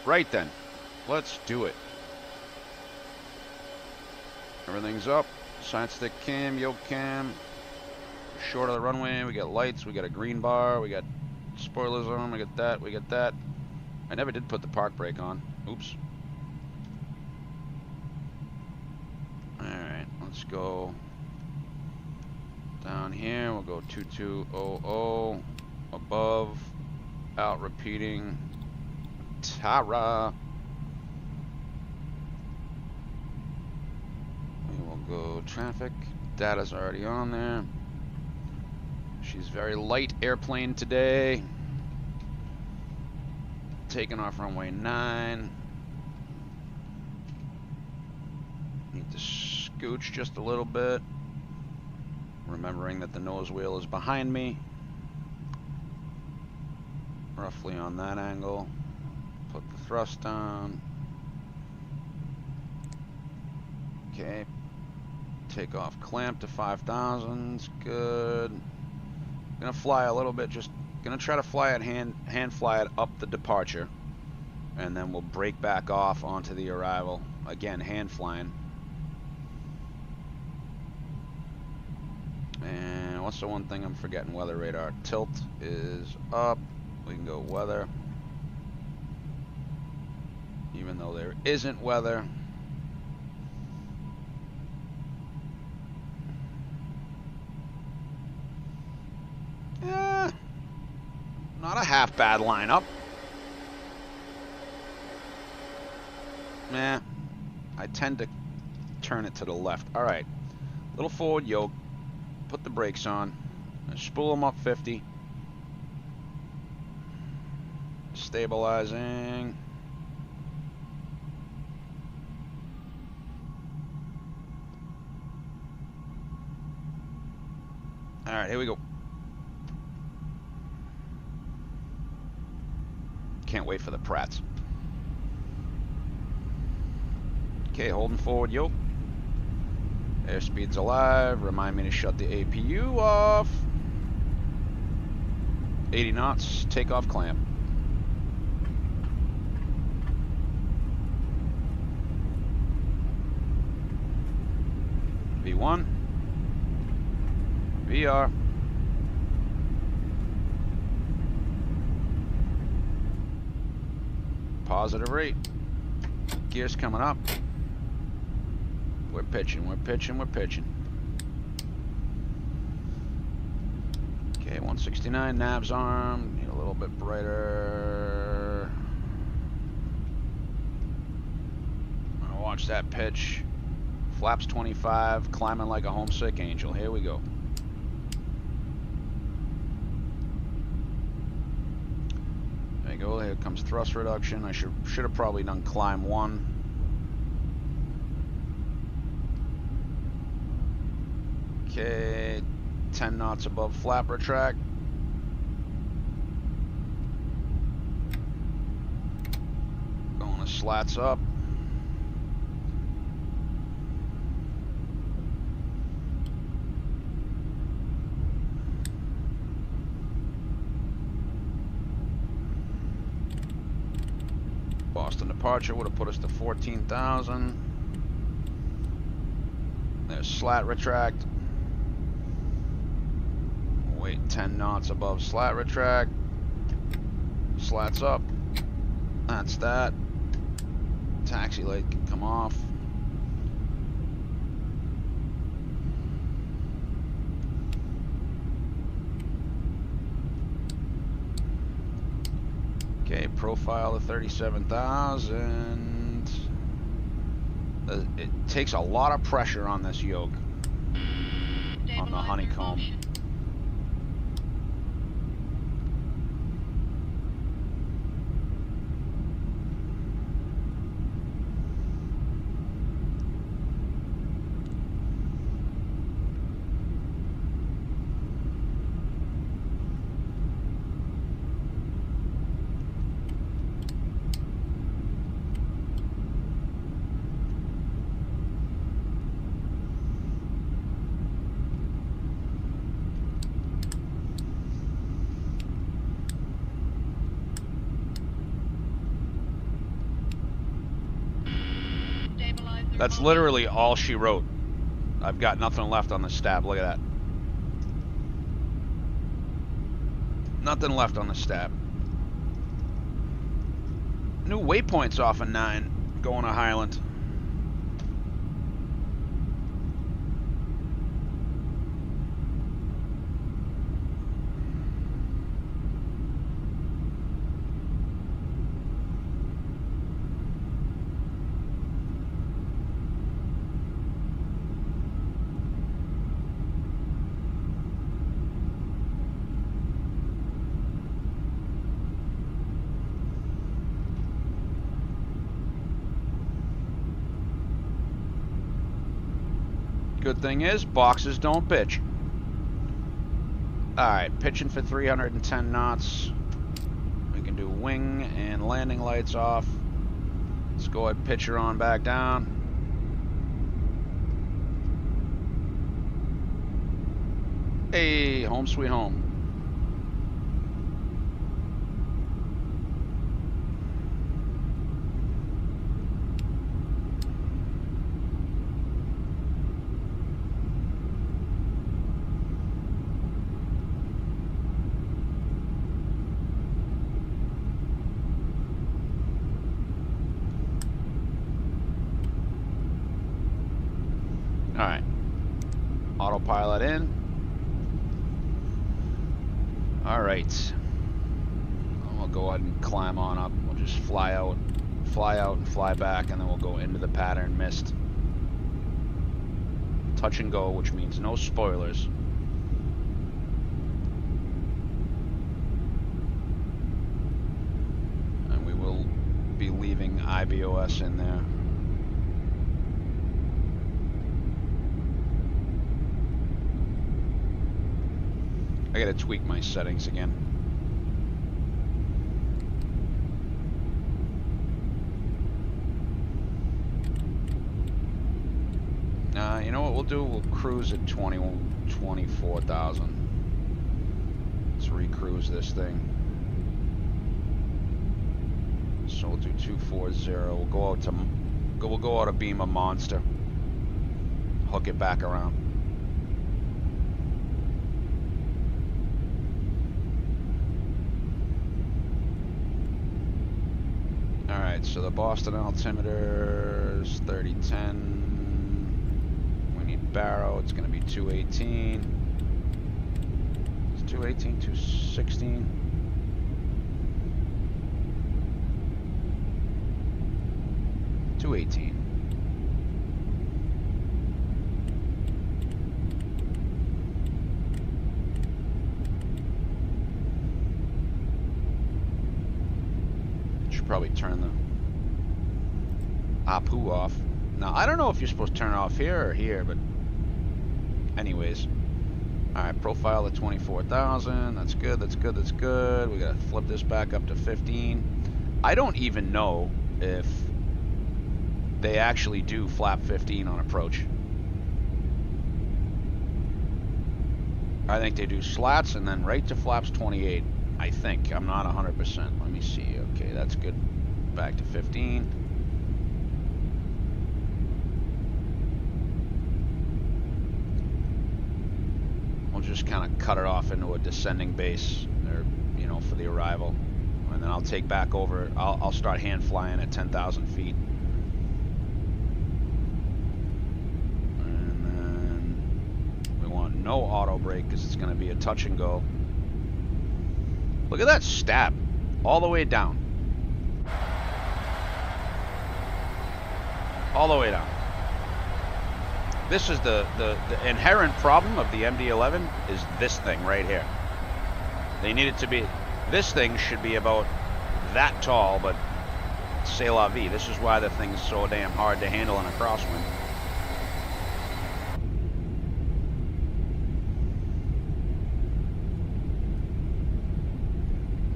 Right then. Let's do it. Everything's up. Side stick cam, yoke cam. Short of the runway. We got lights. We got a green bar. We got spoilers on. We got that. We got that. I never did put the park brake on. Oops. Alright, let's go down here. We'll go 2200 above. Out repeating. Tara. We will go traffic. Data's already on there. She's very light airplane today. Taking off runway 9. Need to scooch just a little bit. Remembering that the nose wheel is behind me. Roughly on that angle. Put the thrust on. Okay. Take off clamp to 5,000. Good. Gonna fly a little bit, just gonna try to fly it hand fly it up the departure, and then we'll break back off onto the arrival. Again, hand flying. And what's the one thing I'm forgetting? Weather radar. Tilt is up. We can go weather. Even though there isn't weather. Not a half bad lineup. Nah, I tend to turn it to the left. All right, little forward yoke. Put the brakes on. Spool them up 50. Stabilizing. All right, here we go. Can't wait for the Pratts. Okay, holding forward yoke. Airspeed's alive. Remind me to shut the APU off. 80 knots. Takeoff clamp. V1. VR. Positive rate. Gears coming up. We're pitching, we're pitching, we're pitching. Okay, 169, nav's arm. Need a little bit brighter. Watch that pitch. Flaps 25, climbing like a homesick angel. Here we go. There you go. Here comes thrust reduction. I should have probably done climb 1. Okay, 10 knots above flap retract. Going to slats up. Boston departure would have put us to 14,000. There's slat retract. Wait 10 knots above slat retract. Slats up. That's that. Taxi light can come off. Okay, profile of 37,000. It takes a lot of pressure on this yoke, on the honeycomb. That's literally all she wrote. I've got nothing left on the stab. Look at that. Nothing left on the stab. New waypoints off of 9 going to Highland. Good thing is, boxes don't pitch. Alright, pitching for 310 knots. We can do wing and landing lights off. Let's go ahead and pitch her on back down. Hey, home sweet home. Alright, autopilot in. Alright, we'll go ahead and climb on up. We'll just fly out and fly back, and then we'll go into the pattern mist. Touch and go, which means no spoilers. And we will be leaving IBOS in there. I gotta tweak my settings again. You know what we'll do? We'll cruise at 24,000. Let's re-cruise this thing. So we'll do 240. We'll go out to beam a monster. Hook it back around. Alright, so the Boston altimeter is 3010. We need Barrow, it's going to be 218. It's 218, 216. $218. Probably turn the APU off. Now, I don't know if you're supposed to turn it off here or here, but anyways. Alright, profile at 24,000. That's good, that's good, that's good. We gotta flip this back up to 15. I don't even know if they actually do flap 15 on approach. I think they do slats and then right to flaps 28. I think. I'm not 100%. Let me see. Okay, that's good. Back to 15. We'll just kind of cut it off into a descending base, or, you know, for the arrival. And then I'll take back over. I'll start hand flying at 10,000 feet. And then we want no auto brake because it's going to be a touch and go. Look at that stab, all the way down. All the way down. This is the inherent problem of the MD11 is this thing right here. They need it to be, this thing should be about that tall, but c'est la vie. This is why the thing's so damn hard to handle in a crosswind.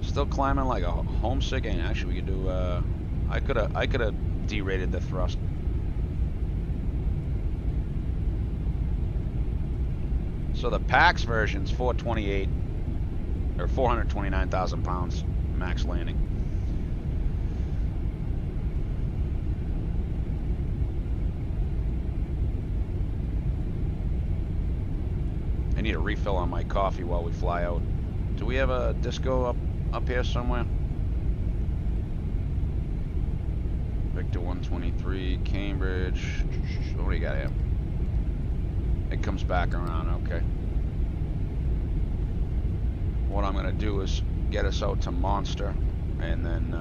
Still climbing like a homesick, and actually we could do I could have derated the thrust. So the PAX version's 428 or 429,000 pounds max landing. need a refill on my coffee while we fly out. Do we have a disco up here somewhere? Victor 123, Cambridge. What do you got here? It comes back around, okay. What I'm gonna do is get us out to Monster and then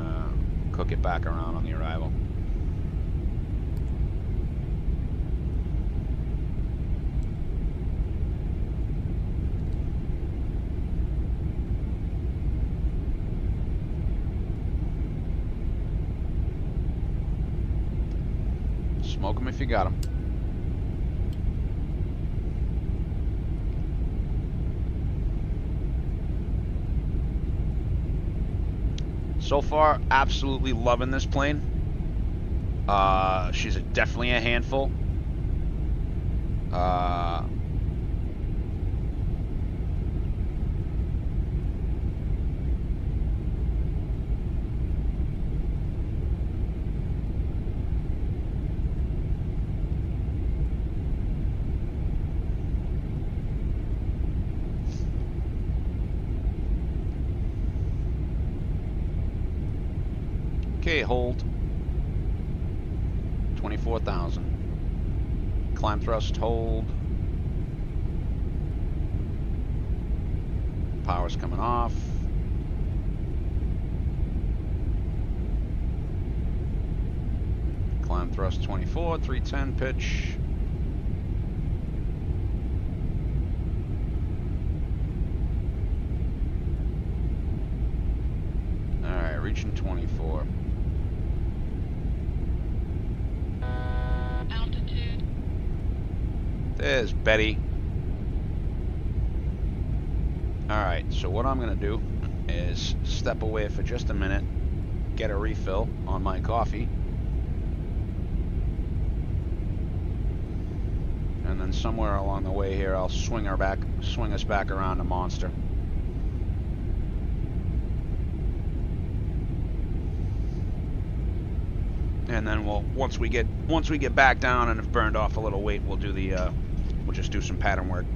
cook it back around on the arrival. Smoke them if you got them. So far, absolutely loving this plane. She's definitely a handful. Okay, hold. 24,000. Climb thrust, hold. Power's coming off. Climb thrust 24, 310 pitch. Alright, reaching 24. There's Betty. Alright, so what I'm going to do is step away for just a minute, get a refill on my coffee, and then somewhere along the way here I'll swing us back around to Monster. And then once we get back down and have burned off a little weight, we'll do we'll just do some pattern work.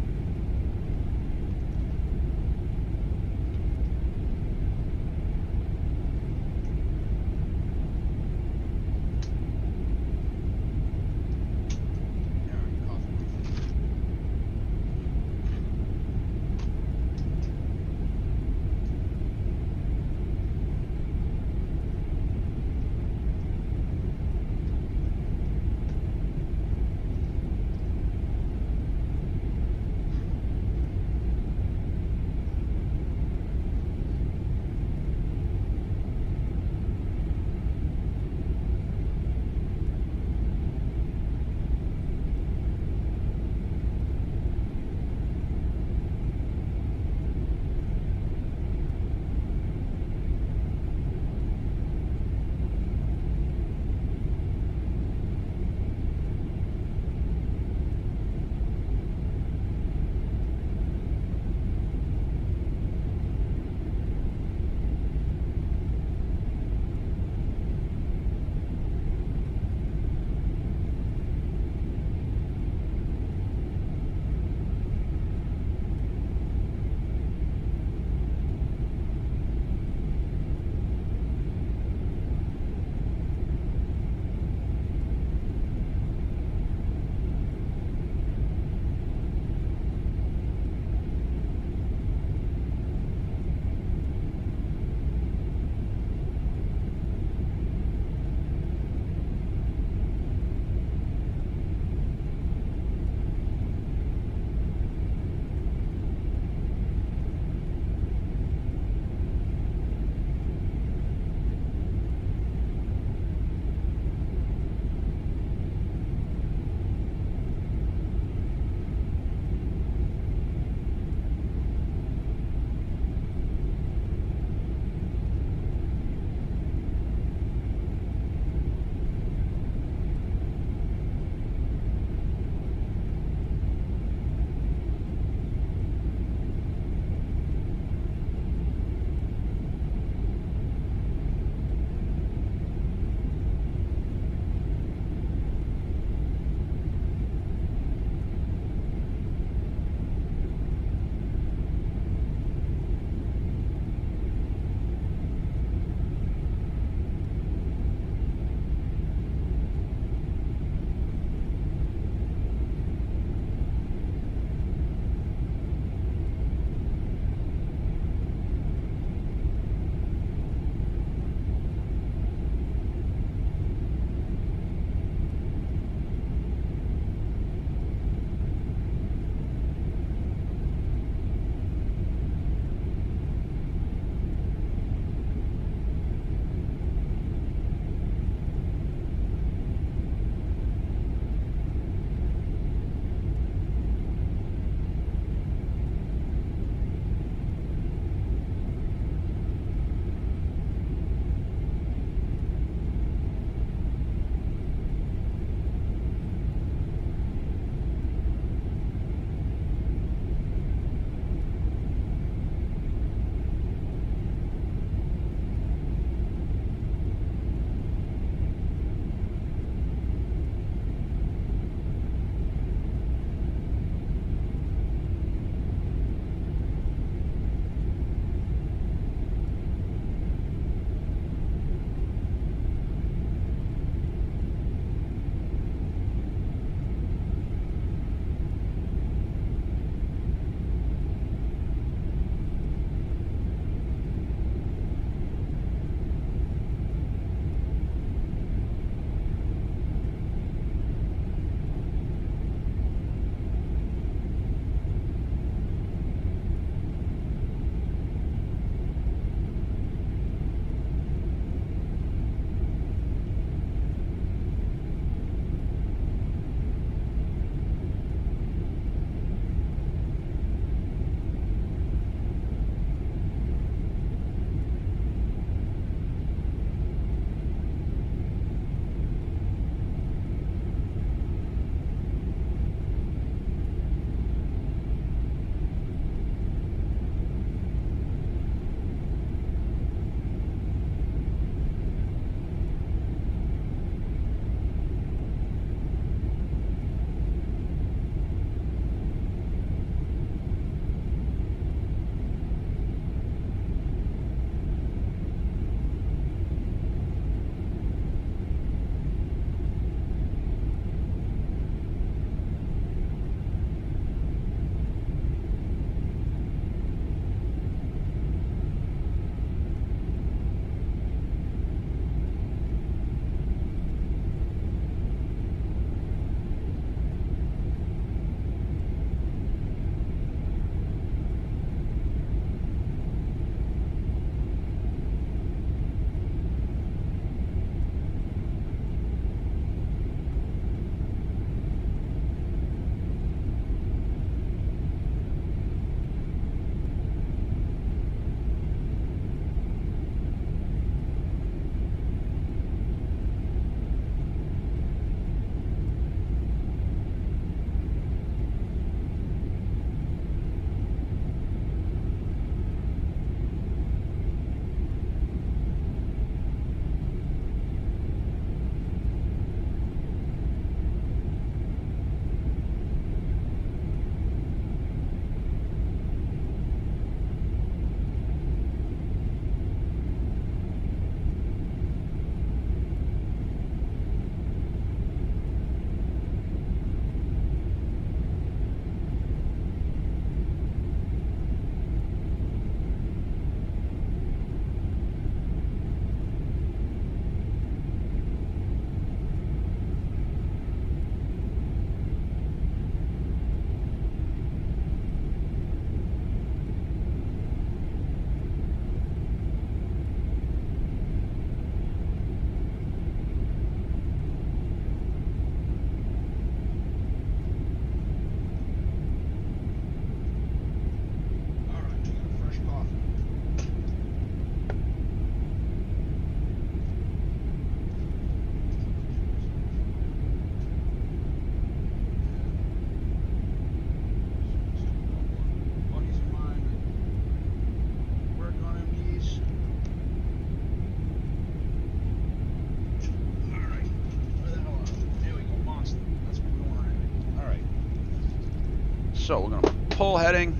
So we're gonna pull heading,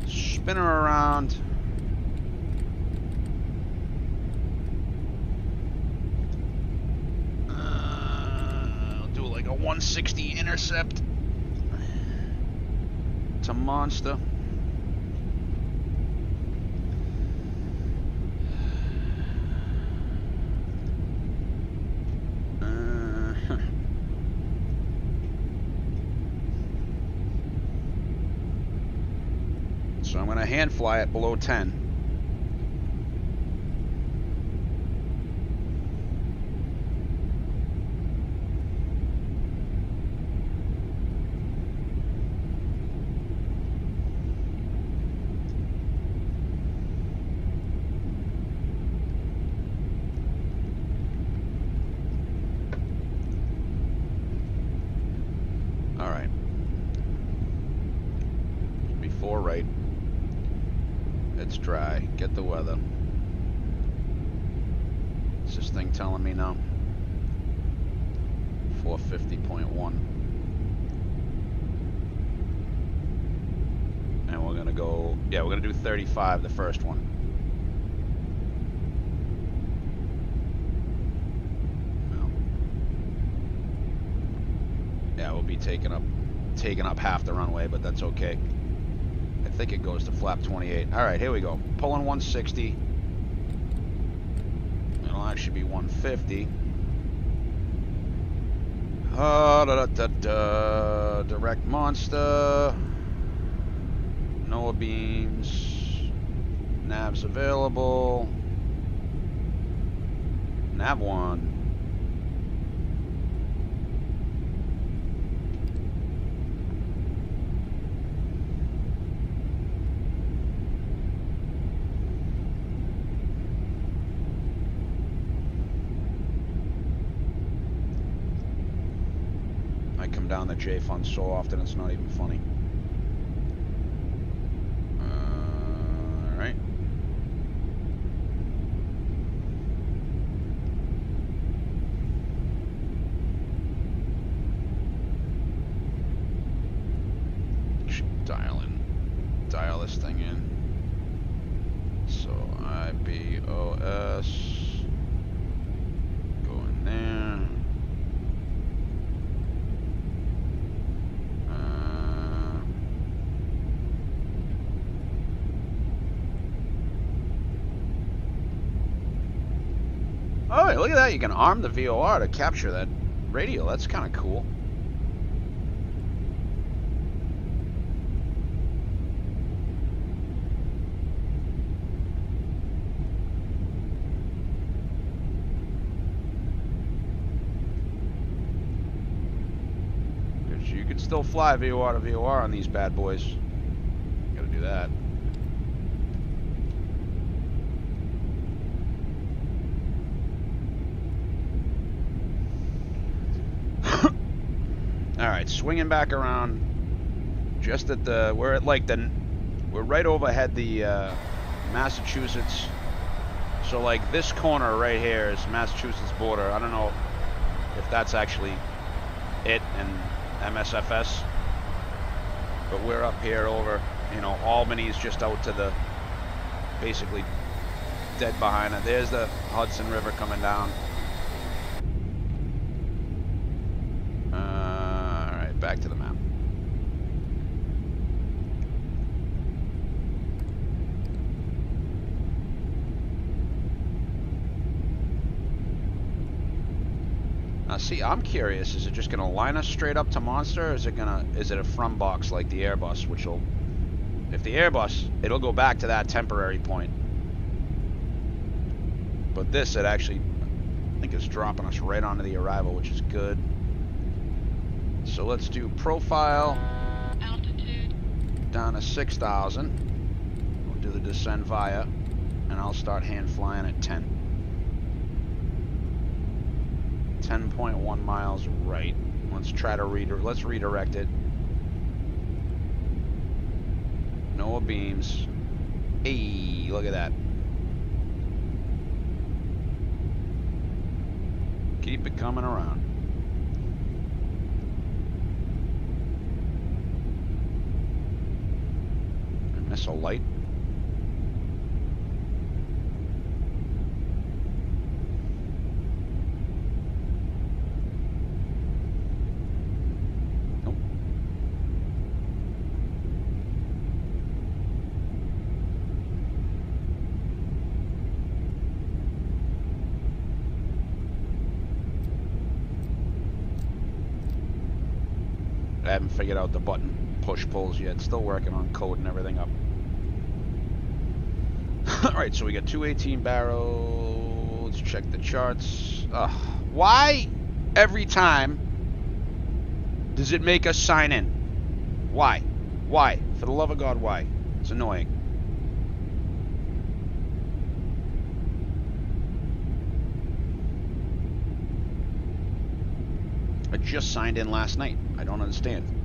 spin her around. I'll do like a 160 intercept to Monster. So I'm going to hand fly it below 10. All right. Before right. It's dry. Get the weather. What's this thing telling me now? 450.1. And we're gonna go, yeah, we're gonna do 35, the first one. No. Yeah, we'll be taking up half the runway, but that's okay. I think it goes to flap 28. All right, here we go. Pulling 160. It'll actually be 150. Direct Monster. NOAA beams. Nav's available. Nav 1. Come down the J fund so often it's not even funny. All right. Dial this thing in. So IBOS. Go in there. Oh, look at that. You can arm the VOR to capture that radio. That's kind of cool. Because you could still fly VOR to VOR on these bad boys. Gotta do that. All right, swinging back around, just at the, we're right overhead the Massachusetts. So like this corner right here is Massachusetts border. I don't know if that's actually it and MSFS, but we're up here over, you know, Albany's just out to the, basically dead behind it. There's the Hudson River coming down. Back to the map. Now see, I'm curious, is it just gonna line us straight up to Monster, or is it a from box like the Airbus, which will, if the Airbus, it'll go back to that temporary point. But this, it actually, I think it's dropping us right onto the arrival, which is good. So let's do profile. Altitude. Down to 6,000. We'll do the descent via, and I'll start hand flying at 10. 10.1 miles right. Let's try to let's redirect it. NOAA beams. Hey, look at that. Keep it coming around. is so light. Nope. I haven't figured out the button push-pulls yet. Still working on code and everything up. Alright, so we got 218 barrel. Let's check the charts. Why every time does it make us sign in? Why? Why? For the love of God, why? It's annoying. I just signed in last night. I don't understand.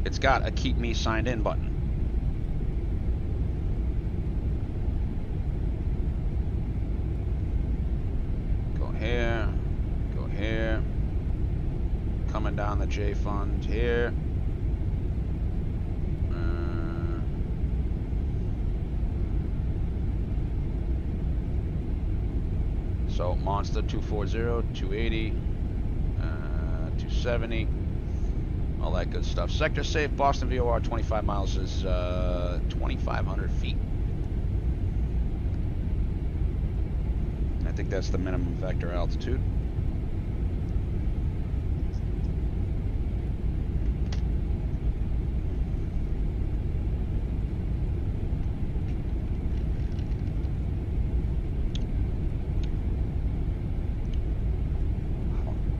It's got a keep me signed in button. Go here. Go here. Coming down the J fund here. So Monster 240, 280, 270. All that good stuff. Sector safe, Boston VOR, 25 miles is 2,500 feet. I think that's the minimum vector altitude.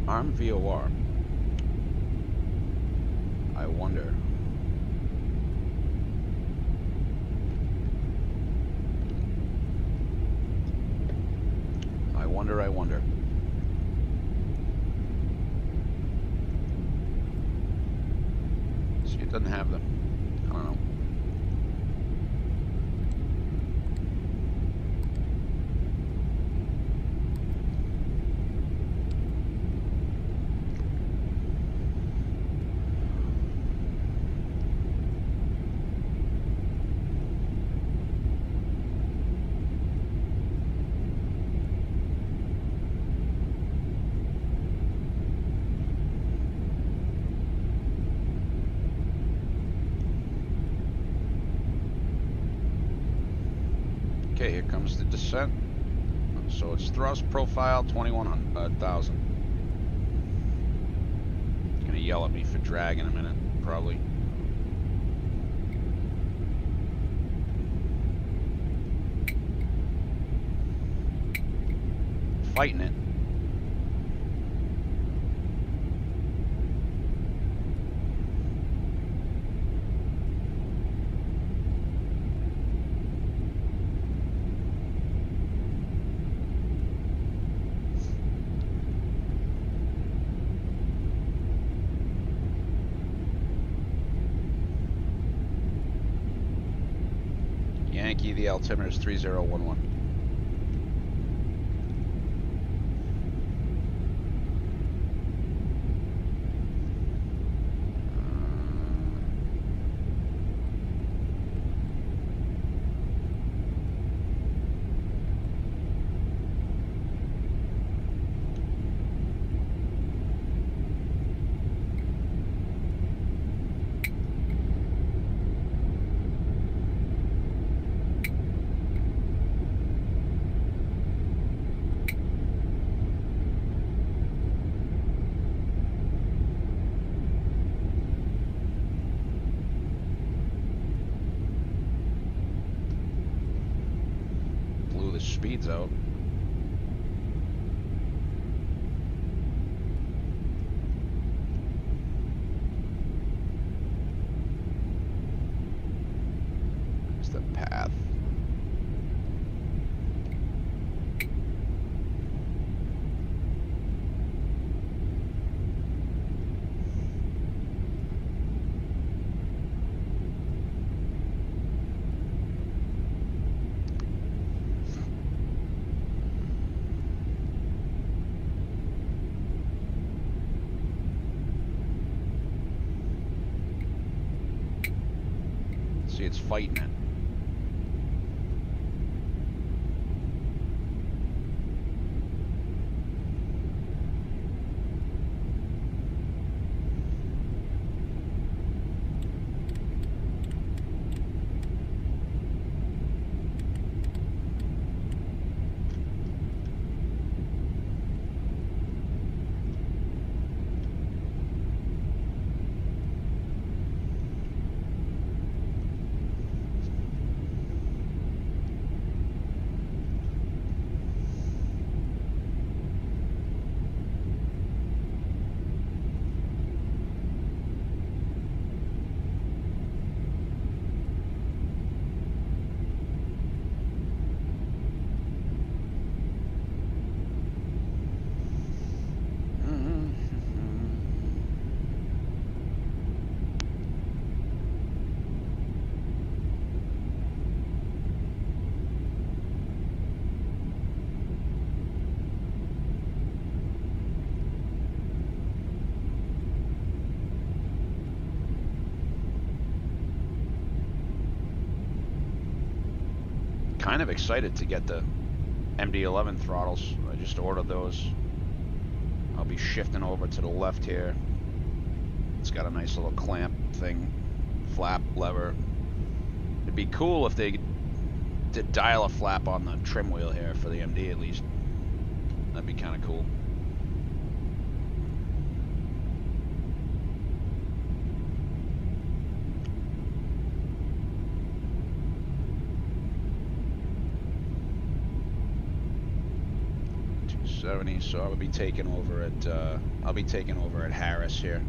Arm VOR. I wonder. I wonder. See, it doesn't have them. I don't know. Okay, here comes the descent. So it's thrust profile 21,000. It's gonna yell at me for drag in a minute, probably. Fighting it. Yankee, the altimeter is 3011. Speeds out. It's the path. See, it's fighting it. kind of excited to get the MD11 throttles. I just ordered those. I'll be shifting over to the left here. It's got a nice little clamp thing, flap lever. It'd be cool if they did dial a flap on the trim wheel here for the MD at least. That'd be kind of cool. So I would be taking over at I'll be taking over at Harris here.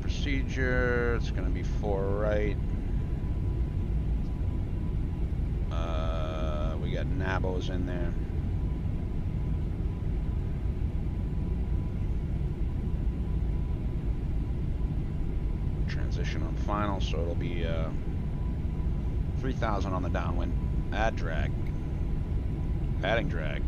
Procedure, it's gonna be 4 right. We got Nabos in there. Transition on final, so it'll be 3,000 on the downwind. Add drag. Adding drag.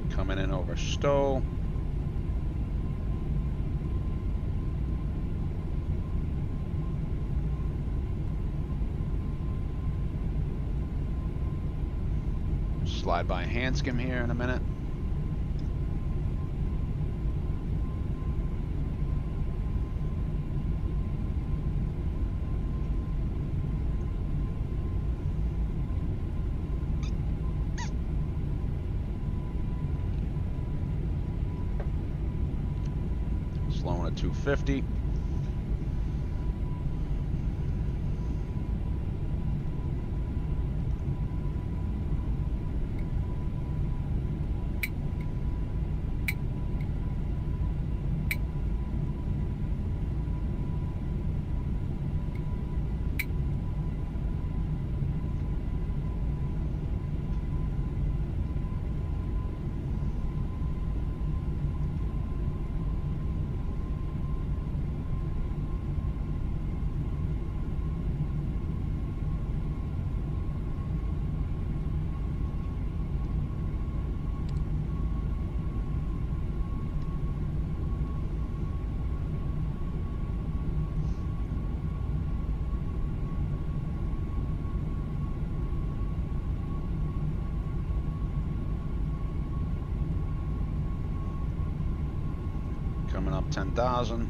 Coming in over Stowe. Slide by Hanscom here in a minute. Slowing at 250. Coming up 10,000.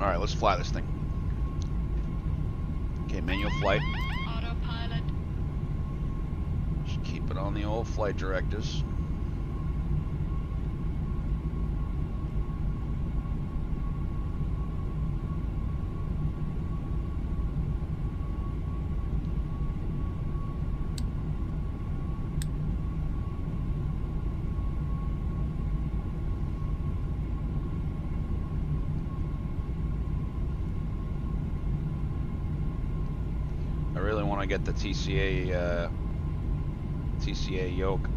Alright, let's fly this thing. Okay, manual flight. Autopilot. Just keep it on the old flight directives. I really want to get the TCA yoke.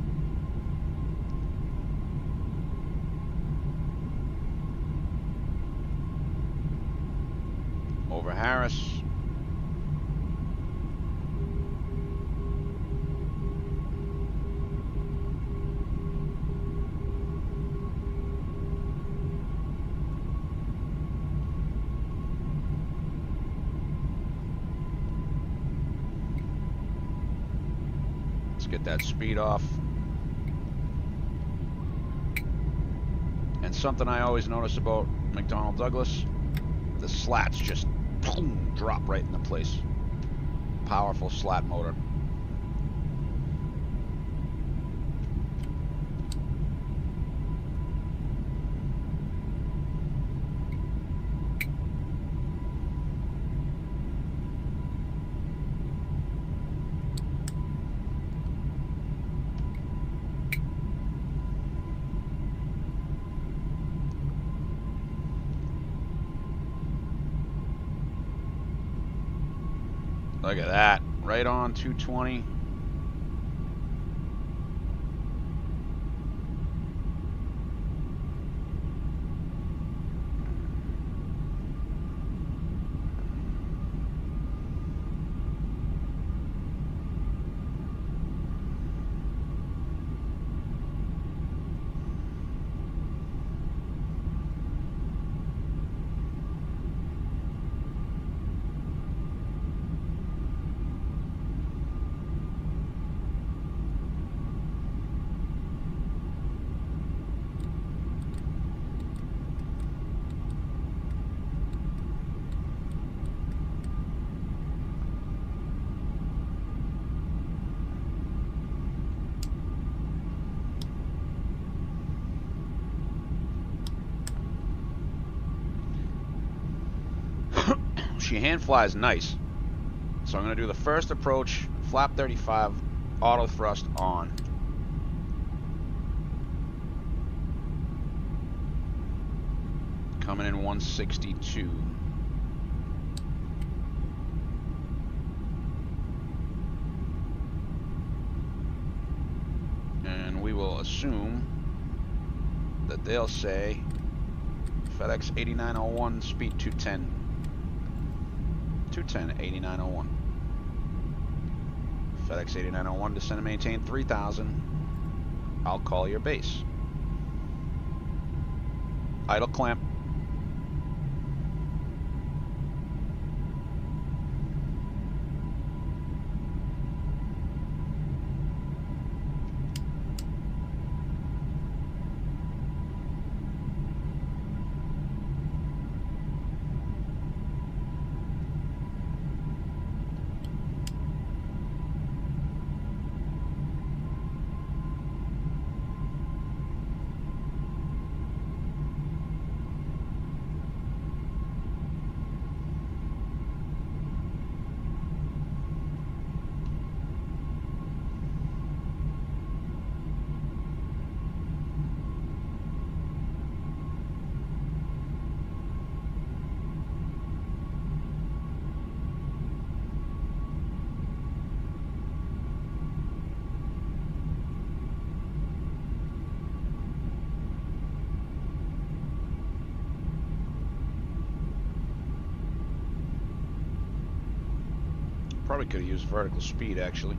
Over Harris. Get that speed off. And something I always notice about McDonnell Douglas, the slats just boom, drop right into place. Powerful slat motor. Look at that, right on 220. She hand flies nice. So I'm going to do the first approach, flap 35, auto thrust on. Coming in 162. And we will assume that they'll say FedEx 8901, speed 210. 8901. FedEx 8901, descend and maintain 3000. I'll call your base. Idle clamp. Probably could have used vertical speed, actually.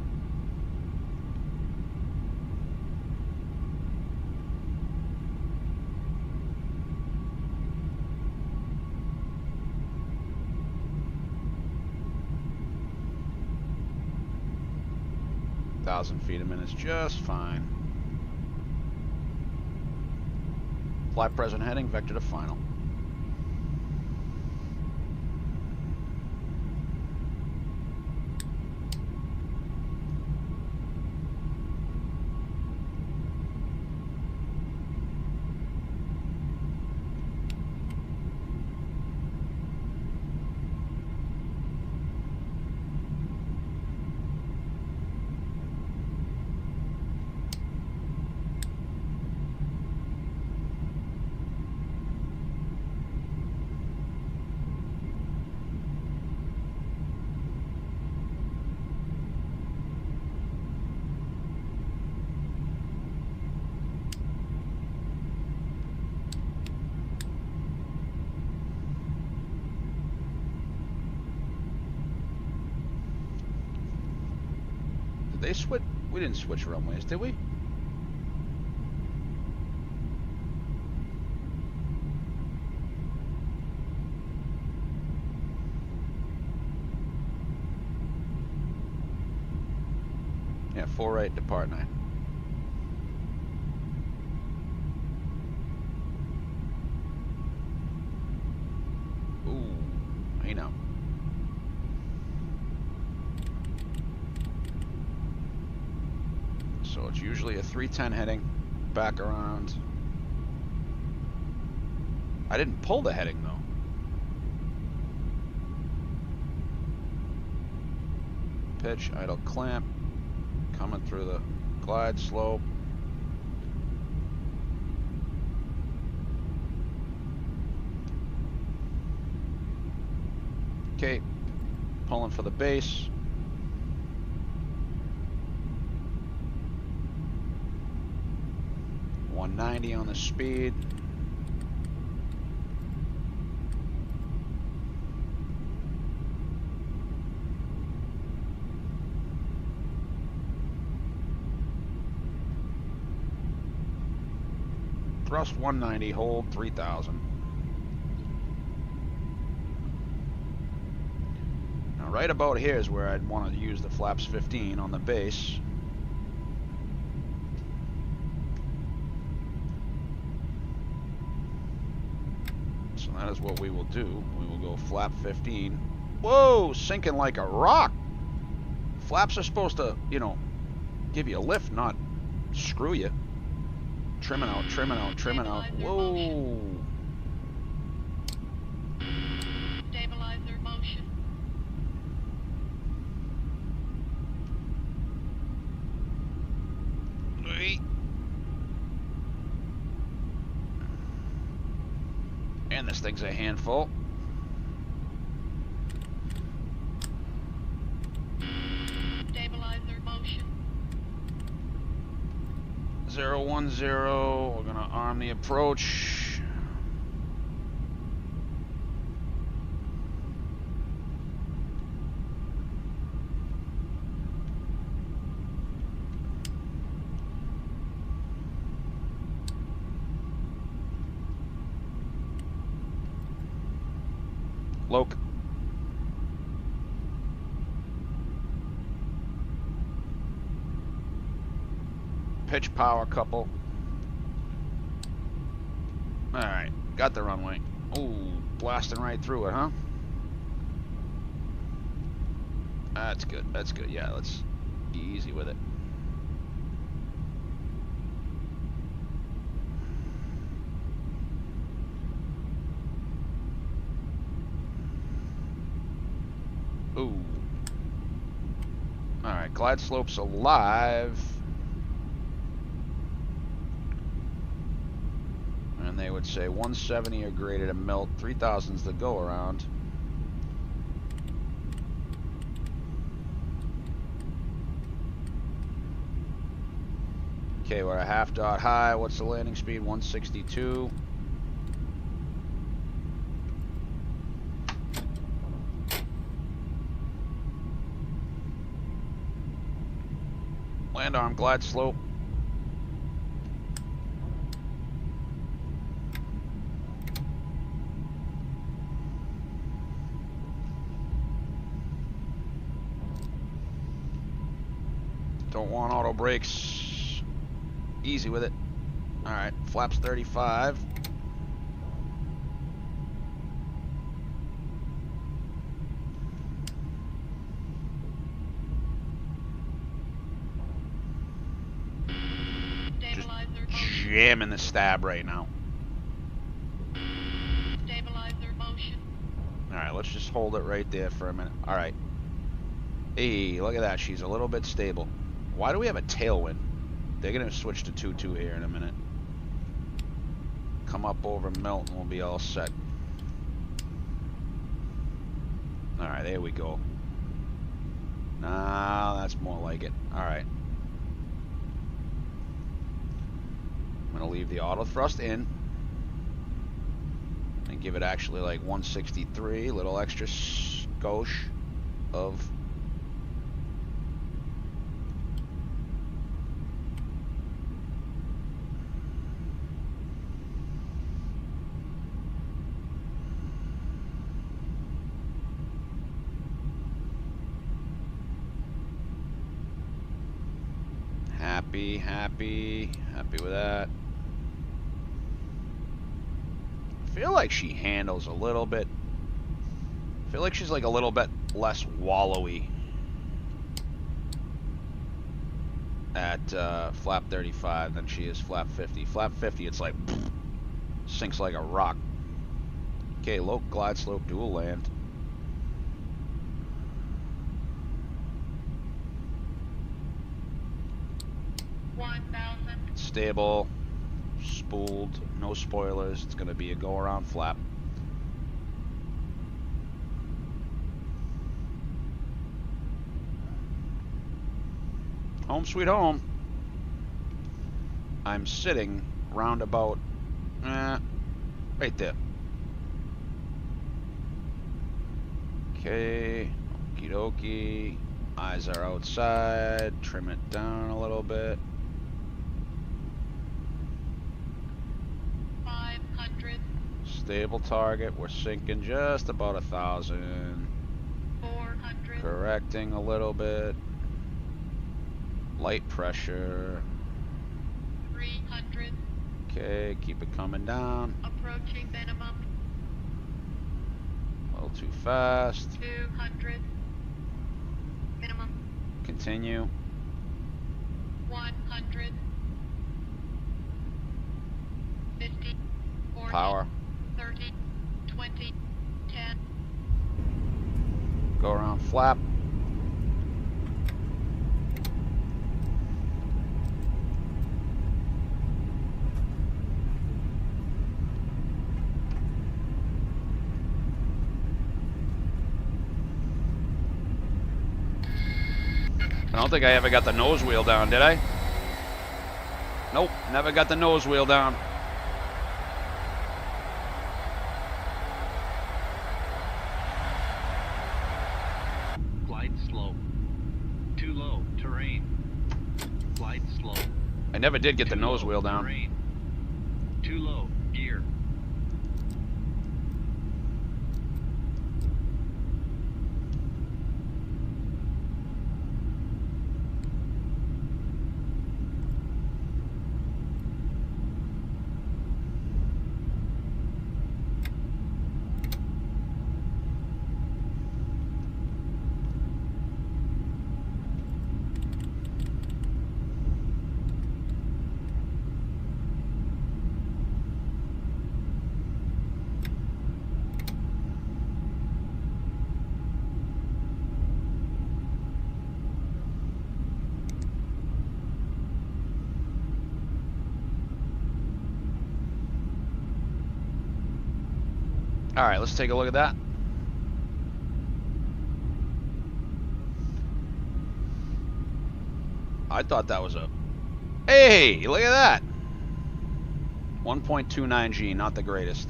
Thousand feet a minute is just fine. Fly present heading, vector to final. they switch? We didn't switch runways, did we? Yeah, 4 right, depart 9. Ooh, hey now. So it's usually a 310 heading, back around. I didn't pull the heading though. Pitch, idle clamp, coming through the glide slope. Okay, pulling for the base. .190 on the speed. Thrust 190, hold 3,000. Now right about here is where I'd want to use the flaps 15 on the base. So that is what we will do. We will go flap 15. Whoa, sinking like a rock. Flaps are supposed to, you know, give you a lift, not screw you. Trimming out, trimming out, trimming out. Whoa. Stabilizer motion. Wait. And this thing's a handful. Stabilizer motion. 010, we're gonna arm the approach. Loc. Pitch power couple. Alright, got the runway. Ooh, blasting right through it, huh? That's good, that's good. Yeah, let's be easy with it. Ooh. Alright, glide slope's alive. And they would say 170 or greater to melt, 3,000's the go around. Okay, we're a half dot high. What's the landing speed? 162. Land arm, glide slope. Don't want auto brakes. Easy with it. Alright, flaps 35. Just jamming the stab right now. Stabilizer motion. Alright, let's just hold it right there for a minute. Alright. Hey, look at that. She's a little bit stable. Why do we have a tailwind? They're going to switch to 2-2 here in a minute. Come up over melt and we'll be all set. Alright, there we go. Nah, that's more like it. Alright. I'm going to leave the auto thrust in. And give it actually like 163. Little extra skosh of Happy, happy, happy with that. I feel like she handles a little bit. I feel like she's like a little bit less wallowy at flap 35 than she is flap 50. Flap 50, it's like sinks like a rock. Okay, low glide slope, dual land. Stable, spooled, no spoilers. It's going to be a go around flap. Home sweet home. I'm sitting roundabout, right there. Okay, okie dokie. Eyes are outside. Trim it down a little bit. 500. Stable target. We're sinking just about 1,000. 400. Correcting a little bit. Light pressure. 300. Okay, keep it coming down. Approaching minimum. A little too fast. 200. Minimum. Continue. 100. 50. 40. Power. 30. 20. 10. Go around flap. I don't think I ever got the nose wheel down, did I? Nope, never got the nose wheel down. Glide slope. Too low. Terrain. Glide slope. I never did get the Too nose low, wheel down. Terrain. Too low. Gear. All right, let's take a look at that. I thought that was a... Hey, look at that. 1.29G, not the greatest.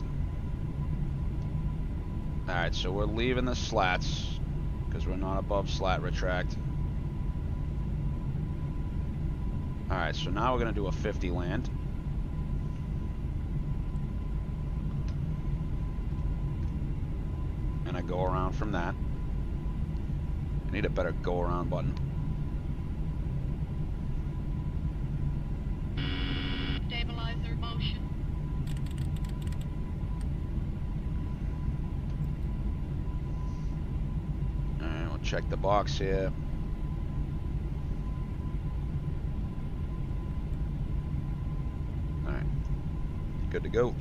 All right, so we're leaving the slats because we're not above slat retract. All right, so now we're going to do a 50 land. And I go around from that. I need a better go around button. Stabilizer motion. Alright, we'll check the box here. Alright. Good to go.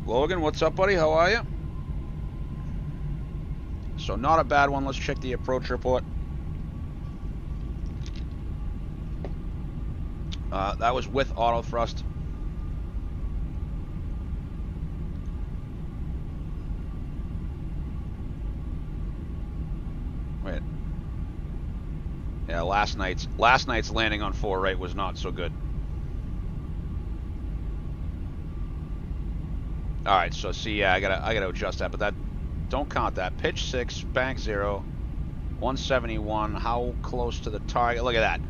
Logan, what's up, buddy? How are you? So not a bad one. Let's check the approach report. That was with auto thrust. Wait. Yeah, last night's landing on 4 right was not so good. All right, so see, yeah, I gotta adjust that, but that don't count that. Pitch 6, bank 0, 171. How close to the target? Look at that,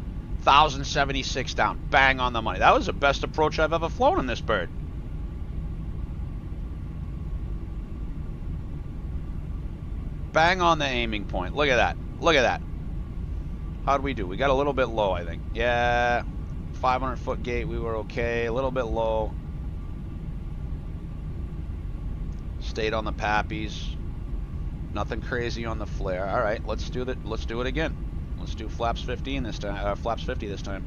1,076 down, bang on the money. That was the best approach I've ever flown in this bird. Bang on the aiming point. Look at that. Look at that. How'd we do? We got a little bit low, I think. Yeah, 500-foot gate, we were okay. A little bit low. Stayed on the pappies. Nothing crazy on the flare. All right, let's do that. Let's do it again. Let's do flaps 15 this time. Flaps 50 this time.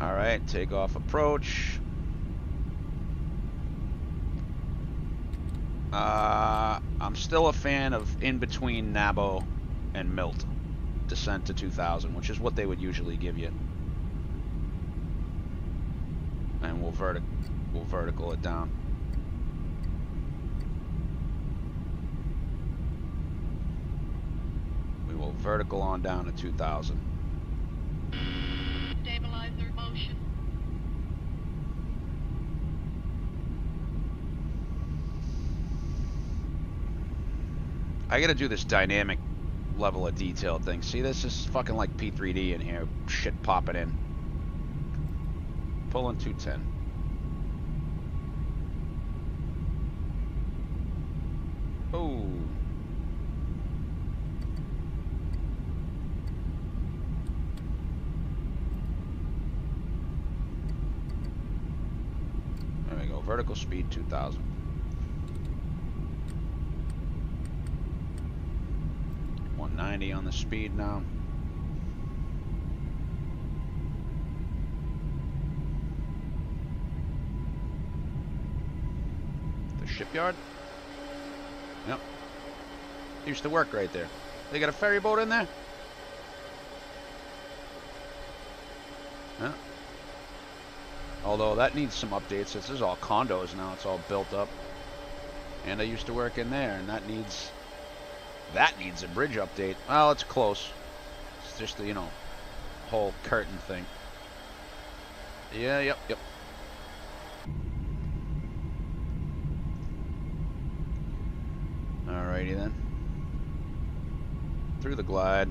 All right, takeoff approach. I'm still a fan of in between Nabo and Milt. Descent to 2000, which is what they would usually give you. And we'll vertical it down. We will vertical on down to 2000. Stabilizer motion. I gotta do this dynamic level of detail thing. See, this is fucking like P3D in here. Shit popping in. Pulling 210. Oh. There we go. Vertical speed 2000. On the speed now. The shipyard? Yep. Used to work right there. They got a ferry boat in there? Yeah. Although that needs some updates. This is all condos now. It's all built up. And I used to work in there, and that needs a bridge update. Well, it's close. It's just the, you know, whole curtain thing. Yeah, yep. Alrighty then. Through the glide.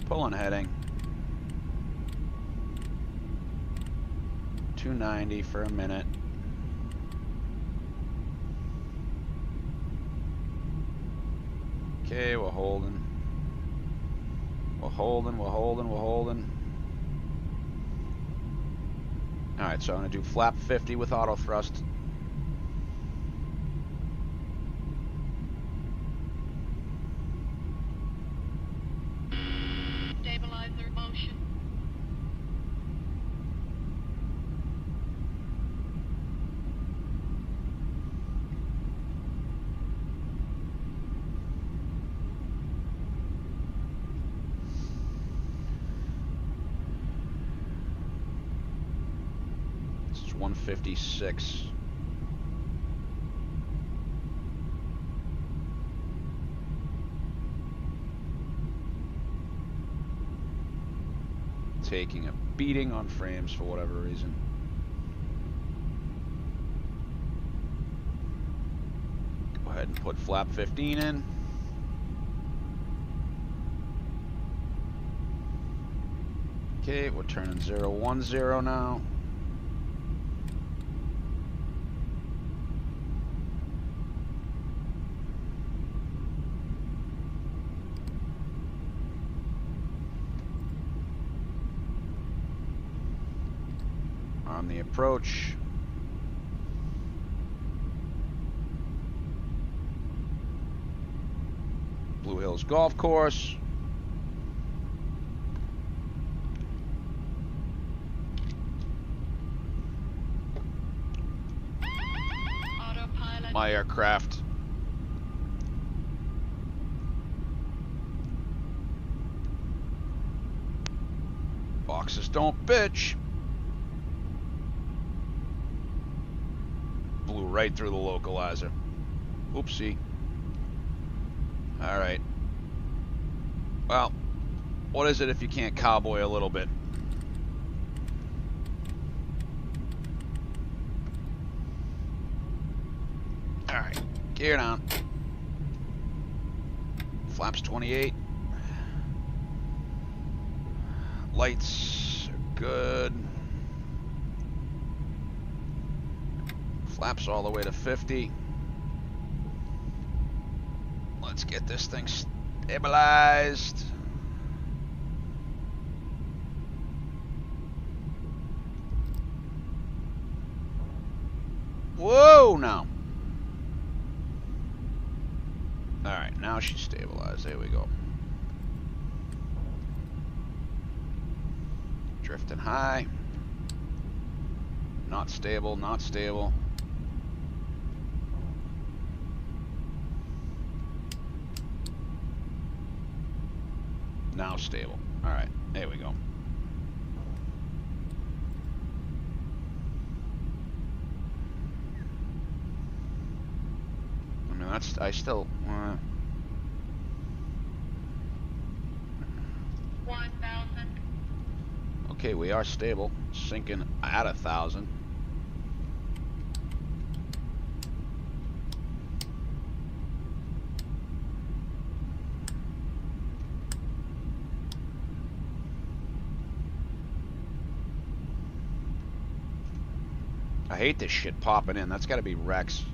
Pulling heading. 290 for a minute. Okay, we're holding. We're holding. Alright, so I'm going to do flap 50 with auto thrust. Stabilizer motion. This is 156. Taking a beating on frames for whatever reason. Go ahead and put flap 15 in. Okay, we're turning 010 now. On the approach. Blue Hills Golf Course. Autopilot. My aircraft. Boxes don't bitch. Blew right through the localizer. Oopsie. Alright. Well, what is it if you can't cowboy a little bit? Alright, gear down. Flaps 28. Lights are good. Flaps all the way to 50. Let's get this thing stabilized. Whoa, now. Alright, now she's stabilized. There we go. Drifting high. Not stable, not stable. Now stable. Alright, there we go. I mean, that's, I still, 1,000. okay, we are stable. Sinking at 1,000. I hate this shit popping in. That's got to be Rex.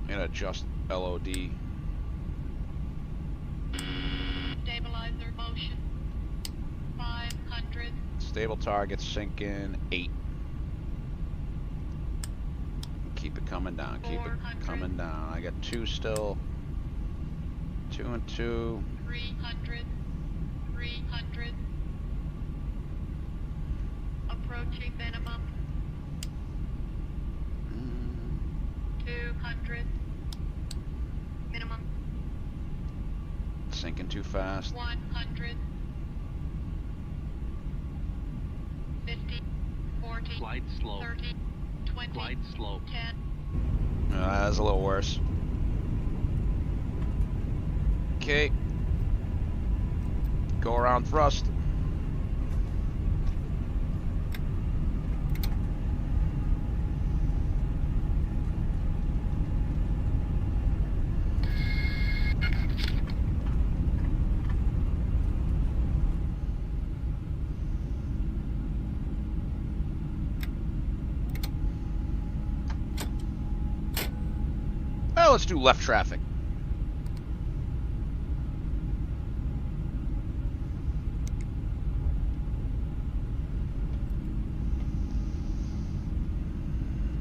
And adjust LOD. Stabilizer motion. 500. Stable target sinking 8. Keep it coming down. Keep it 400. coming down. I got 2 still. 2 and 2. 300. 300. Approaching minimum. 200. Minimum. Sinking too fast. 100. 50. 40. Glide slow. 30. 20. Glide slow. 10. That's a little worse. Okay. Go around thrust. Well, let's do left traffic.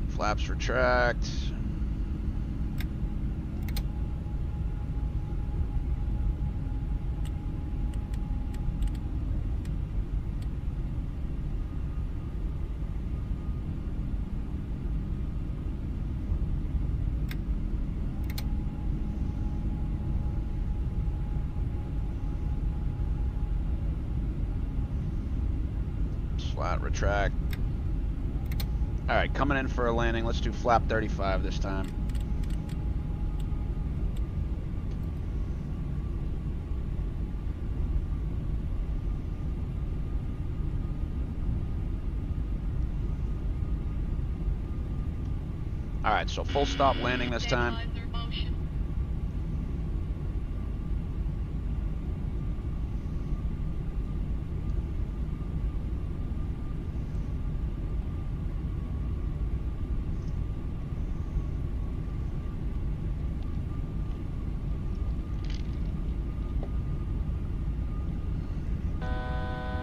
Flaps retract. Flat retract. Alright, coming in for a landing. Let's do flap 35 this time. Alright, so full stop landing this time. Stabilizer motion.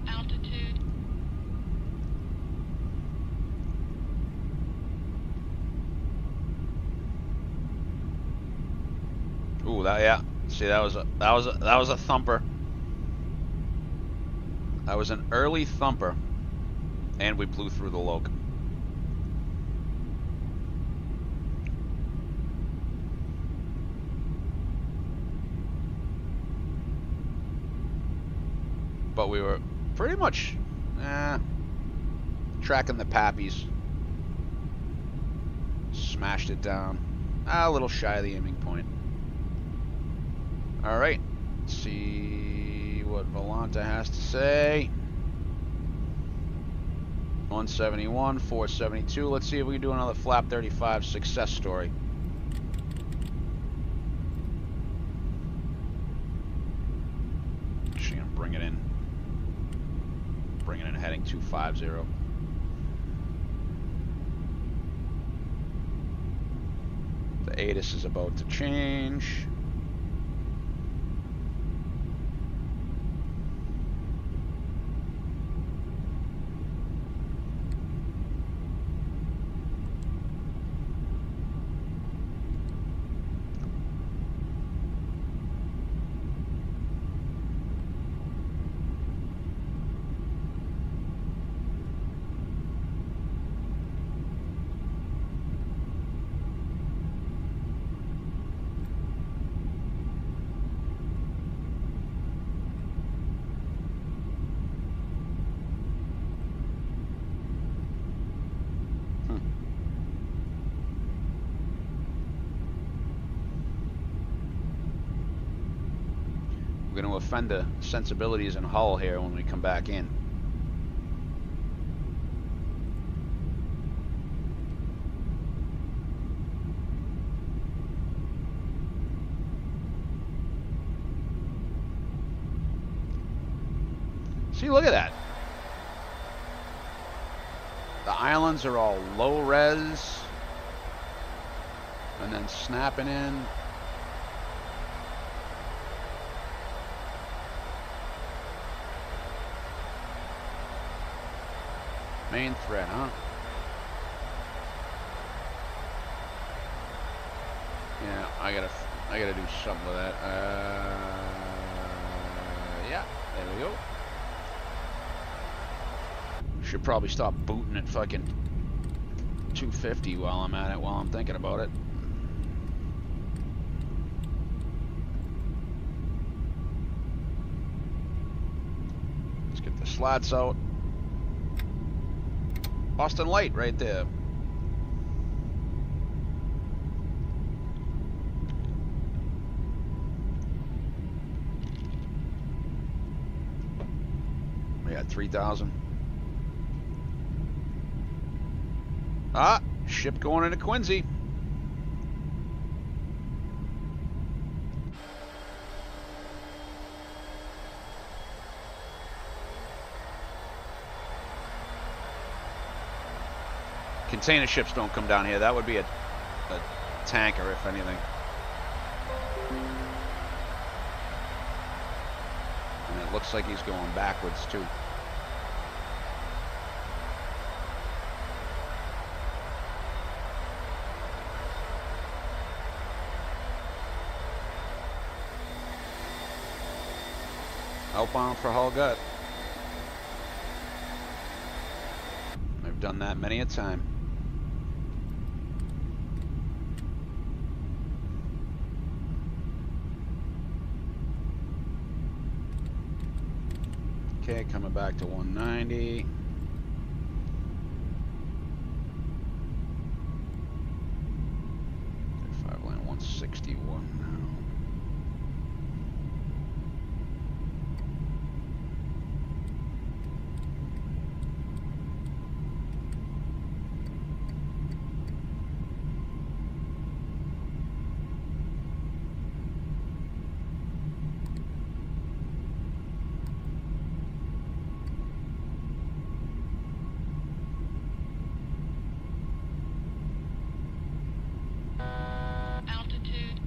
Altitude. Ooh, that, yeah. See, that was a thumper. That was an early thumper, and we blew through the loc. But we were pretty much tracking the pappies. Smashed it down. A little shy of the aiming point. Alright. Let's see what Volanta has to say. 171, 472. Let's see if we can do another flap 35 success story. Actually, I'm bring it in. Bring it in heading 250. The ATIS is about to change. We're going to offend the sensibilities in Hull here when we come back in. See, look at that. The islands are all low res and then snapping in. Main thread, huh? Yeah, I gotta do something with that. Yeah, there we go. Should probably stop booting at fucking 250 while I'm at it, while I'm thinking about it. Let's get the slats out. Boston Light right there. We got 3,000. Ah, ship going into Quincy. Container ships don't come down here. That would be a tanker, if anything. And it looks like he's going backwards, too. Outbound for Hull Gut. I've done that many a time. Okay, coming back to 190. Five lane 161 now. Altitude.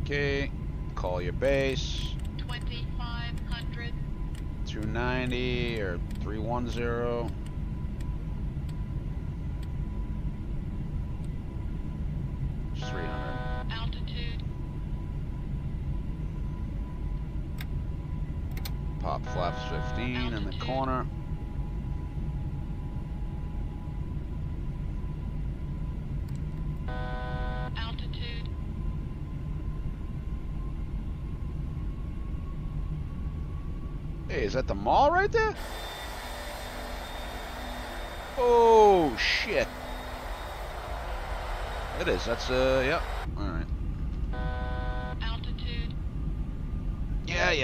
Okay, call your base. 2,500. 290 or 310. It's 300. Altitude. Pop flaps 15 in the corner. Altitude. Hey, is that the mall right there? Oh, shit. It is. That's, yep. All right. Altitude. Yeah.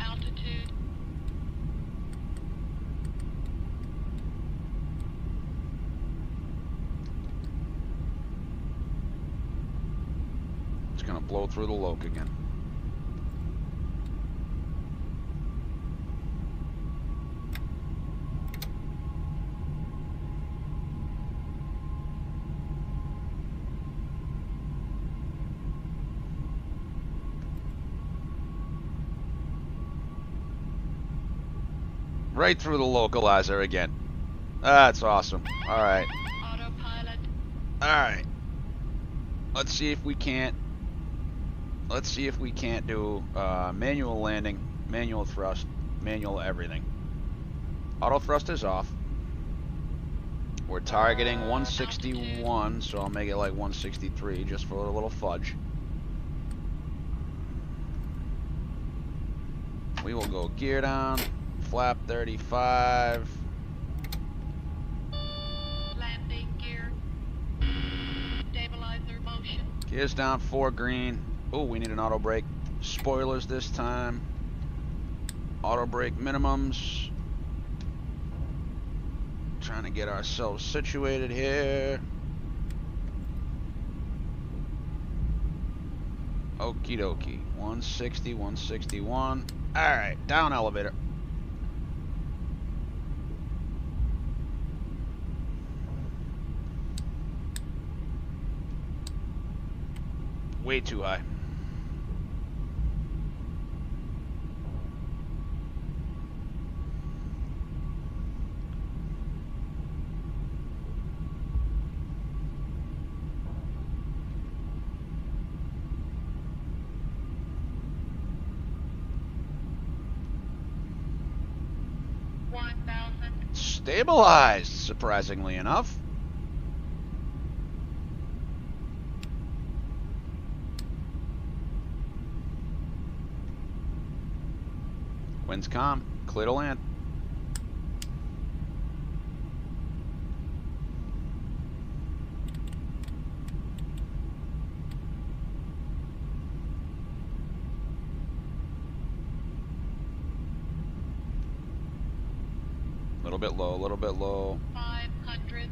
Altitude. It's gonna blow through the Loke again. Right through the localizer again. That's awesome. All right. Autopilot. All right. Let's see if we can't Let's see if we can't do manual landing, manual thrust, manual everything. Auto thrust is off. We're targeting 161, so I'll make it like 163 just for a little fudge. We will go gear down, flap 35. Landing gear. Stabilizer motion. Gears down, 4 green. Oh, we need an auto brake. Spoilers this time. Auto brake minimums. Trying to get ourselves situated here. Okie dokie. 160, 161. Alright, down elevator. Way too high. Stabilized, surprisingly enough. Winds calm, clear to land. A little bit low, a little bit low. 500.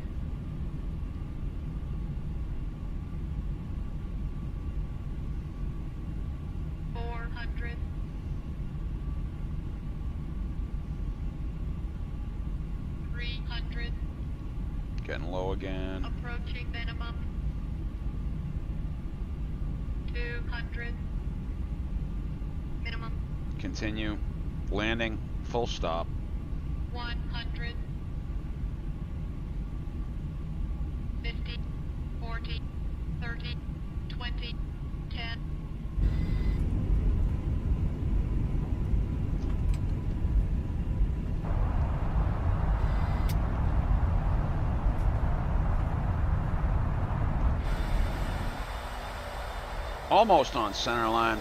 $400. 300. Getting low again. Approaching minimum. 200. Minimum. Continue. Landing. Full stop. 100. 50. 40. 30. 20. 10. Almost on center line.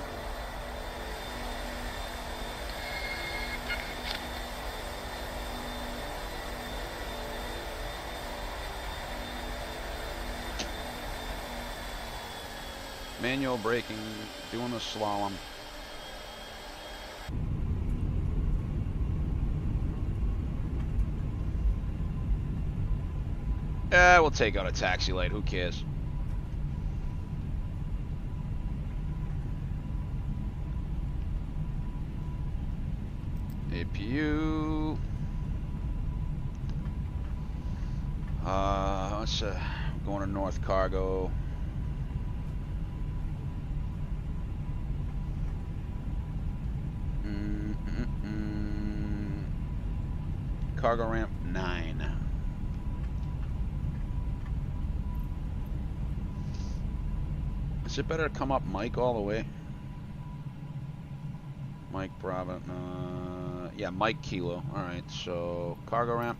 Manual braking, doing the slalom. We'll take out a taxi light, who cares? APU. Let's going to North Cargo. Cargo ramp 9. Is it better to come up Mike all the way? Mike Bravo. Yeah, Mike Kilo. Alright, so cargo ramp.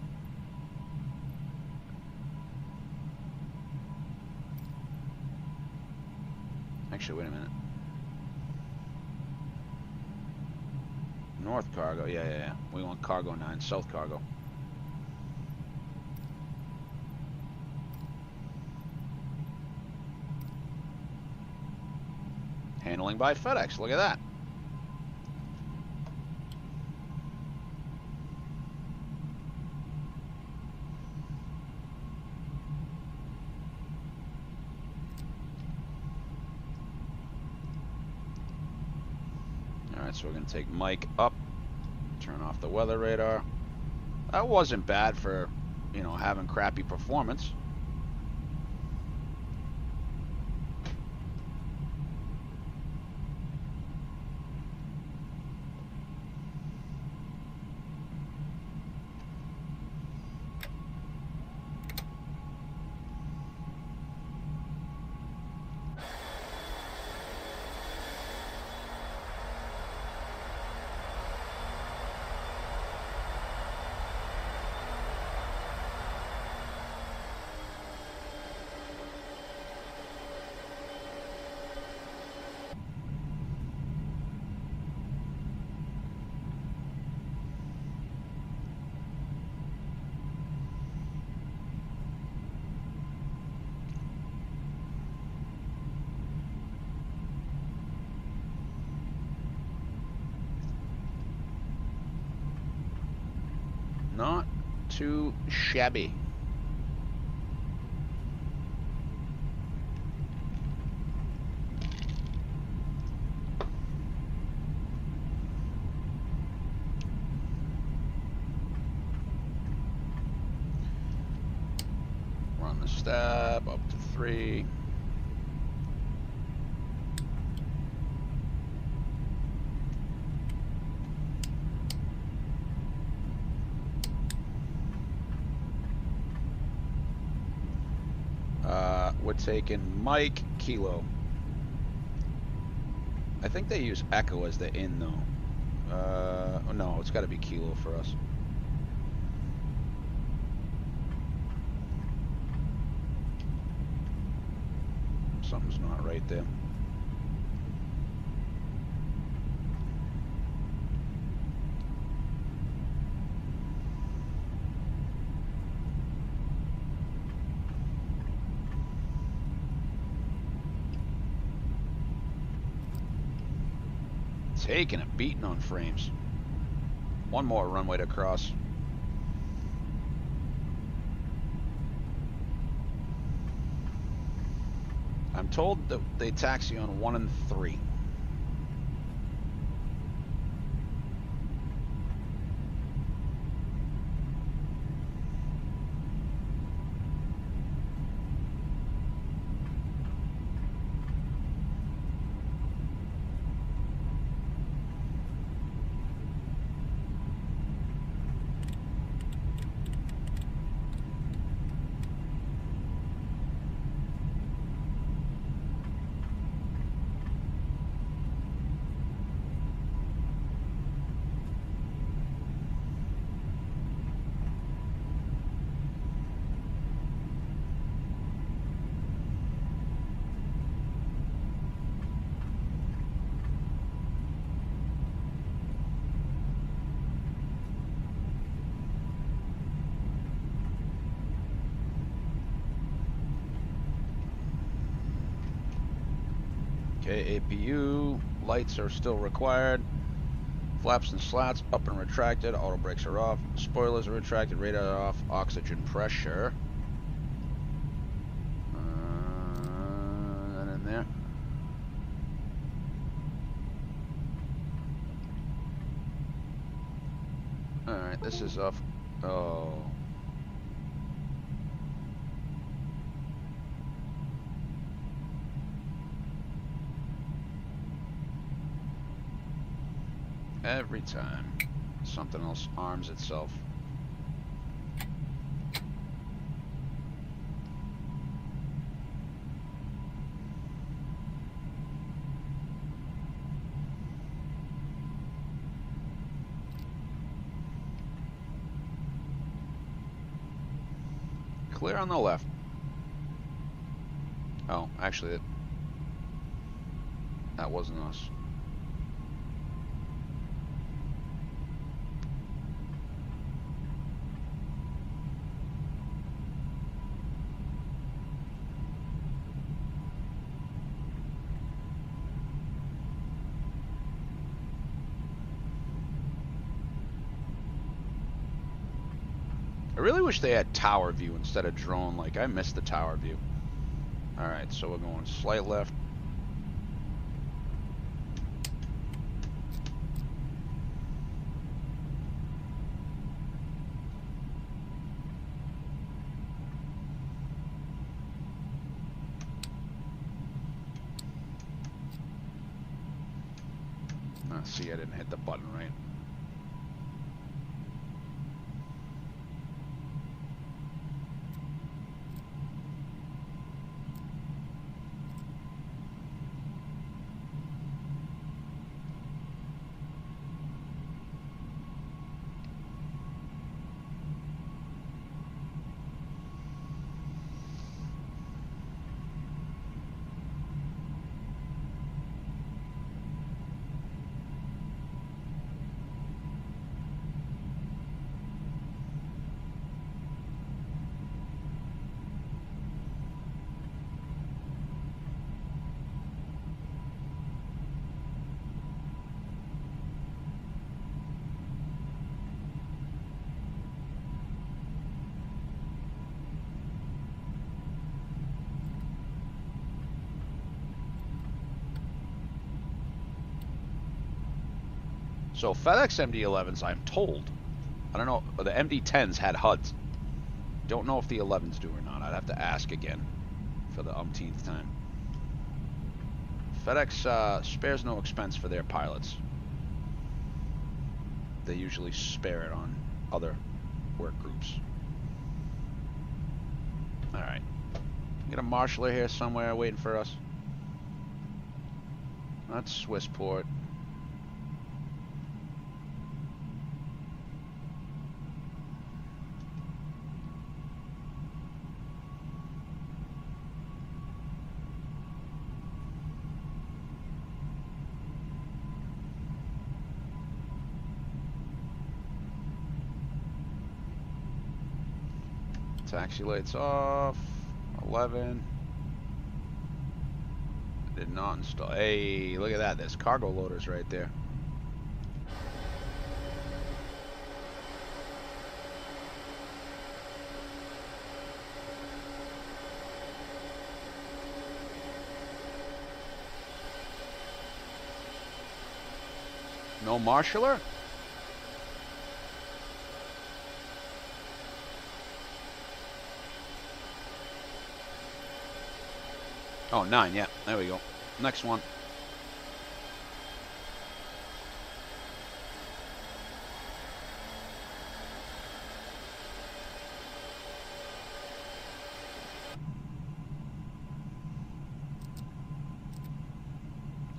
Actually, wait a minute. North Cargo. Yeah. We want Cargo 9. South Cargo. Handling by FedEx. Look at that. Alright, so we're going to take Mike up. Turn off the weather radar. That wasn't bad for, you know, having crappy performance. Not too shabby. Run the stab up to 3. We're taking Mike Kilo. I think they use Echo as the in though. Oh no, it's got to be Kilo for us. Something's not right there. Taking a beating on frames. One more runway to cross. I'm told that they taxi on 1 and 3. Okay, APU, lights are still required. Flaps and slats up and retracted, auto brakes are off, spoilers are retracted, radar off, oxygen pressure. That in there. Alright, this is off. Oh. Every time something else arms itself. Clear on the left. Oh, actually, that wasn't us. I really wish they had tower view instead of drone. Like, I missed the tower view. Alright, so we're going slight left. See, I didn't hit the button right. So FedEx MD11s, I'm told, I don't know, the MD10s had HUDs. Don't know if the 11s do or not. I'd have to ask again for the umpteenth time. FedEx spares no expense for their pilots. They usually spare it on other work groups. Alright. Got a marshaller here somewhere waiting for us. That's Swissport. Taxi lights off. 11. Did not install. Hey, look at that. There's cargo loaders right there. No marshaller? Oh, 9, yeah. There we go. Next one.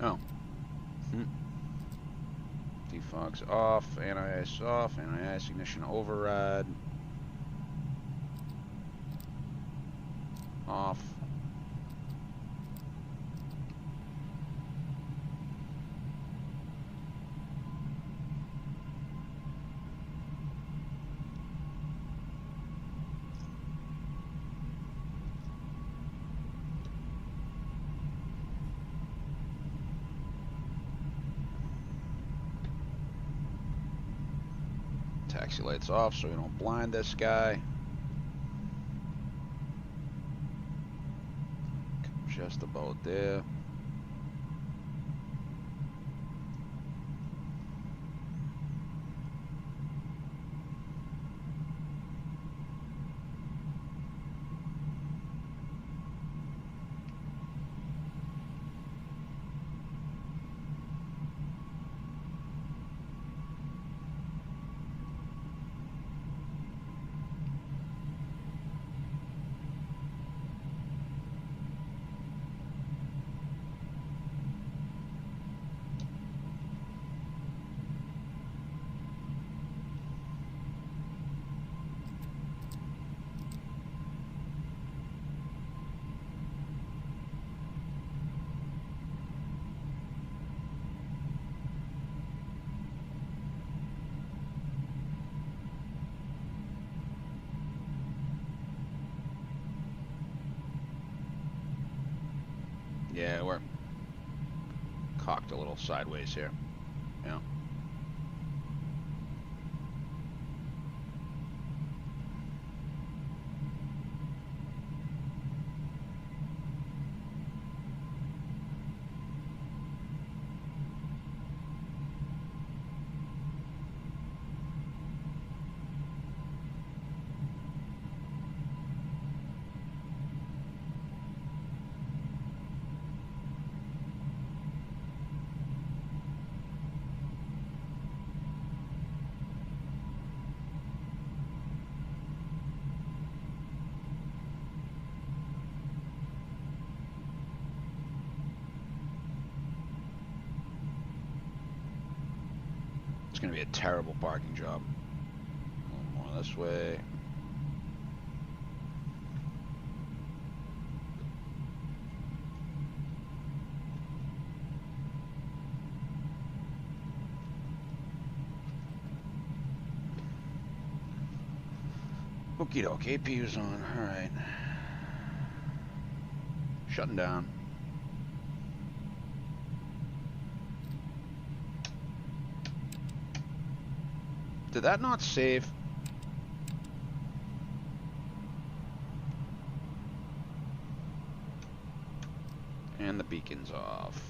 Oh. Defog's off, anti-ice off, anti-ice ignition override. Off. Taxi lights off so we don't blind this guy. Just about there. Yeah, we're cocked a little sideways here. Yeah. It's going to be a terrible parking job. A little more this way. Okie doke, APU's on. Alright. Shutting down. Did that not save? And the beacon's off.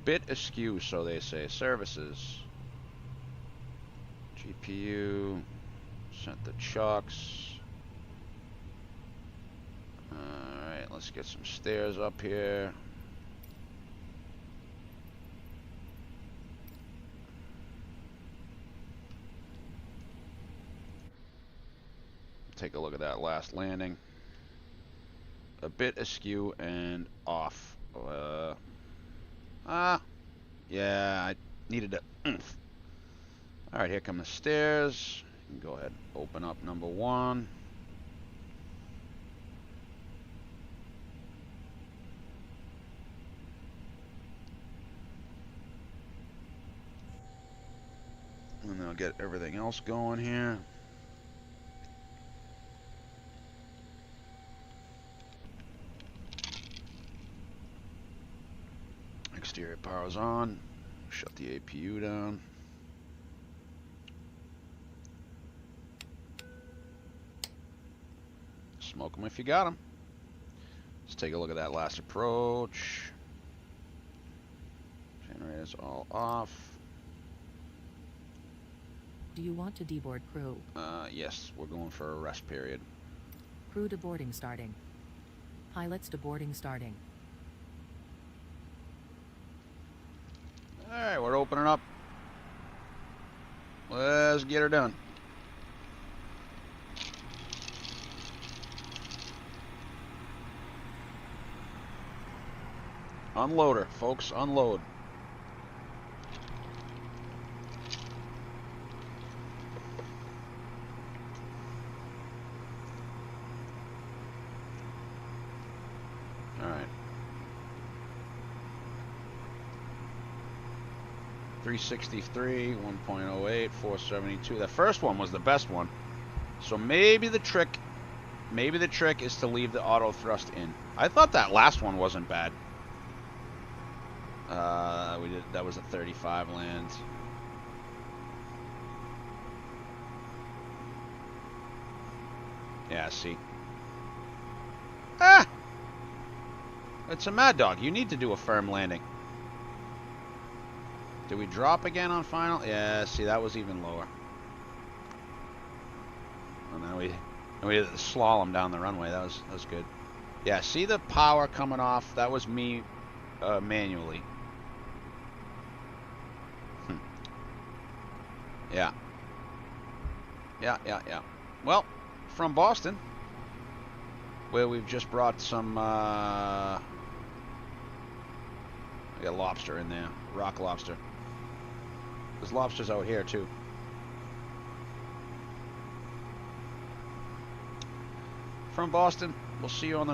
bit askew, so they say. Services. GPU. Sent the chucks. Alright, let's get some stairs up here. Take a look at that last landing. A bit askew and off. Yeah, I needed to oomph. Alright, here come the stairs. You can go ahead and open up number 1. And then I'll get everything else going here. Exterior power's on. Shut the APU down. Smoke them if you got them. Let's take a look at that last approach. Generators all off. Do you want to deboard crew? Yes, we're going for a rest period. Crew to boarding starting. Pilots to boarding starting. Alright, we're opening up. Let's get her done. Unload her, folks. Unload. Alright. 363, 1.08, 472. The first one was the best one. So maybe the trick is to leave the auto thrust in. I thought that last one wasn't bad. That was a 35 land. Yeah, see. Ah! It's a Mad Dog. You need to do a firm landing. Did we drop again on final? Yeah, see, that was even lower. And then we did the slalom down the runway. That was good. Yeah, see the power coming off? That was me manually. Yeah. Yeah. Well, from Boston, where we've just brought some, we got lobster in there, rock lobster. There's lobsters out here too. From Boston, we'll see you on the next.